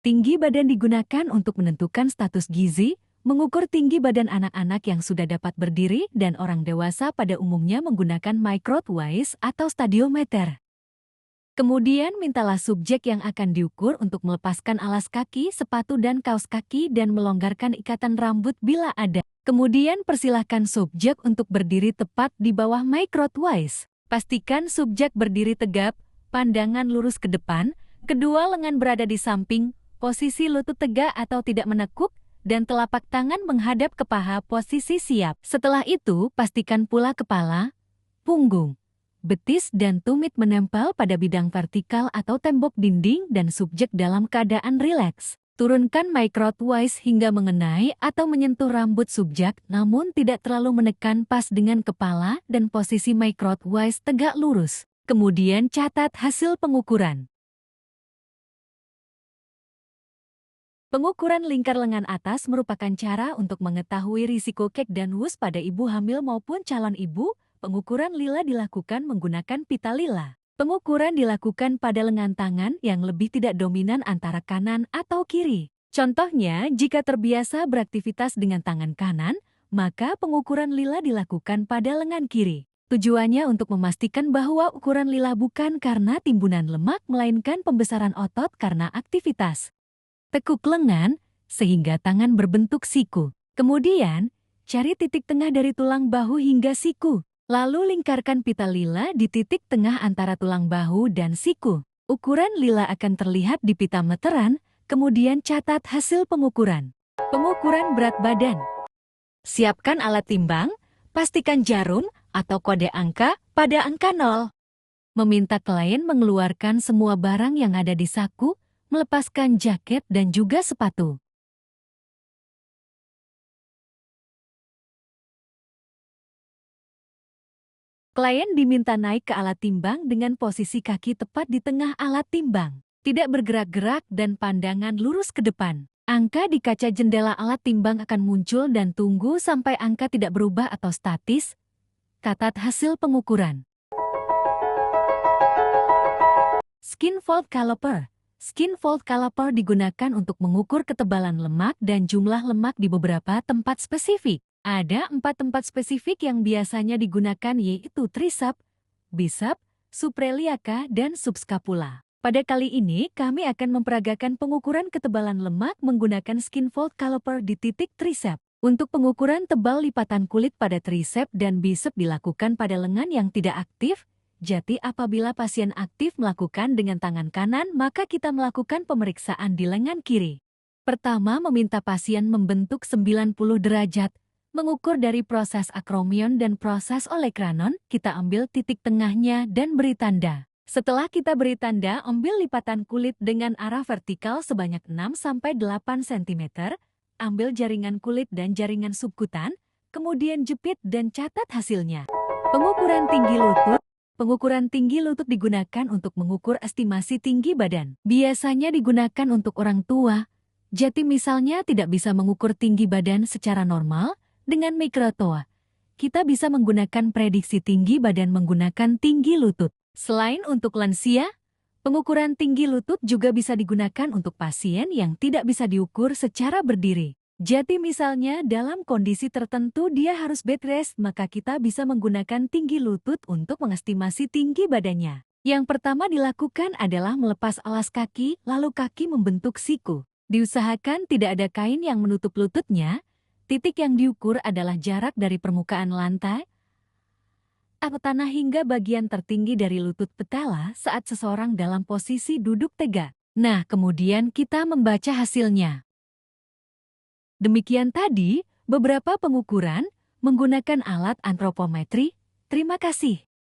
Tinggi badan digunakan untuk menentukan status gizi, mengukur tinggi badan anak-anak yang sudah dapat berdiri dan orang dewasa pada umumnya menggunakan microtwice atau stadiometer. Kemudian mintalah subjek yang akan diukur untuk melepaskan alas kaki, sepatu dan kaos kaki dan melonggarkan ikatan rambut bila ada. Kemudian persilahkan subjek untuk berdiri tepat di bawah microtwice. Pastikan subjek berdiri tegap, pandangan lurus ke depan, kedua lengan berada di samping, posisi lutut tegak atau tidak menekuk, dan telapak tangan menghadap ke paha posisi siap. Setelah itu, pastikan pula kepala, punggung, betis dan tumit menempel pada bidang vertikal atau tembok dinding dan subjek dalam keadaan rileks. Turunkan microtwice hingga mengenai atau menyentuh rambut subjek namun tidak terlalu menekan pas dengan kepala dan posisi microtwice tegak lurus. Kemudian catat hasil pengukuran. Pengukuran lingkar lengan atas merupakan cara untuk mengetahui risiko kek dan wus pada ibu hamil maupun calon ibu. Pengukuran lila dilakukan menggunakan pita lila. Pengukuran dilakukan pada lengan tangan yang lebih tidak dominan antara kanan atau kiri. Contohnya, jika terbiasa beraktivitas dengan tangan kanan, maka pengukuran lila dilakukan pada lengan kiri. Tujuannya untuk memastikan bahwa ukuran lila bukan karena timbunan lemak, melainkan pembesaran otot karena aktivitas. Tekuk lengan, sehingga tangan berbentuk siku. Kemudian, cari titik tengah dari tulang bahu hingga siku. Lalu lingkarkan pita lila di titik tengah antara tulang bahu dan siku. Ukuran lila akan terlihat di pita meteran, kemudian catat hasil pengukuran. Pengukuran berat badan. Siapkan alat timbang, pastikan jarum atau kode angka pada angka 0. Meminta klien mengeluarkan semua barang yang ada di saku, melepaskan jaket dan juga sepatu. Klien diminta naik ke alat timbang dengan posisi kaki tepat di tengah alat timbang. Tidak bergerak-gerak dan pandangan lurus ke depan. Angka di kaca jendela alat timbang akan muncul dan tunggu sampai angka tidak berubah atau statis. Catat hasil pengukuran. Skin fold caliper. Skin fold caliper digunakan untuk mengukur ketebalan lemak dan jumlah lemak di beberapa tempat spesifik. Ada 4 tempat spesifik yang biasanya digunakan yaitu trisep, bisep, suprailiaca, dan subscapula. Pada kali ini, kami akan memperagakan pengukuran ketebalan lemak menggunakan skin fold caliper di titik trisep. Untuk pengukuran tebal lipatan kulit pada trisep dan bisep dilakukan pada lengan yang tidak aktif. Jadi apabila pasien aktif melakukan dengan tangan kanan, maka kita melakukan pemeriksaan di lengan kiri. Pertama, meminta pasien membentuk 90 derajat. Mengukur dari proses akromion dan proses olekranon, kita ambil titik tengahnya dan beri tanda. Setelah kita beri tanda, ambil lipatan kulit dengan arah vertikal sebanyak 6-8 cm, ambil jaringan kulit dan jaringan subkutan, kemudian jepit dan catat hasilnya. Pengukuran tinggi lutut. Pengukuran tinggi lutut digunakan untuk mengukur estimasi tinggi badan. Biasanya digunakan untuk orang tua. Jadi misalnya tidak bisa mengukur tinggi badan secara normal, dengan mikrotoa, kita bisa menggunakan prediksi tinggi badan menggunakan tinggi lutut. Selain untuk lansia, pengukuran tinggi lutut juga bisa digunakan untuk pasien yang tidak bisa diukur secara berdiri. Jadi misalnya dalam kondisi tertentu dia harus bed rest, maka kita bisa menggunakan tinggi lutut untuk mengestimasi tinggi badannya. Yang pertama dilakukan adalah melepas alas kaki, lalu kaki membentuk siku. Diusahakan tidak ada kain yang menutup lututnya. Titik yang diukur adalah jarak dari permukaan lantai atau tanah hingga bagian tertinggi dari lutut petala saat seseorang dalam posisi duduk tegak. Nah, kemudian kita membaca hasilnya. Demikian tadi beberapa pengukuran menggunakan alat antropometri. Terima kasih.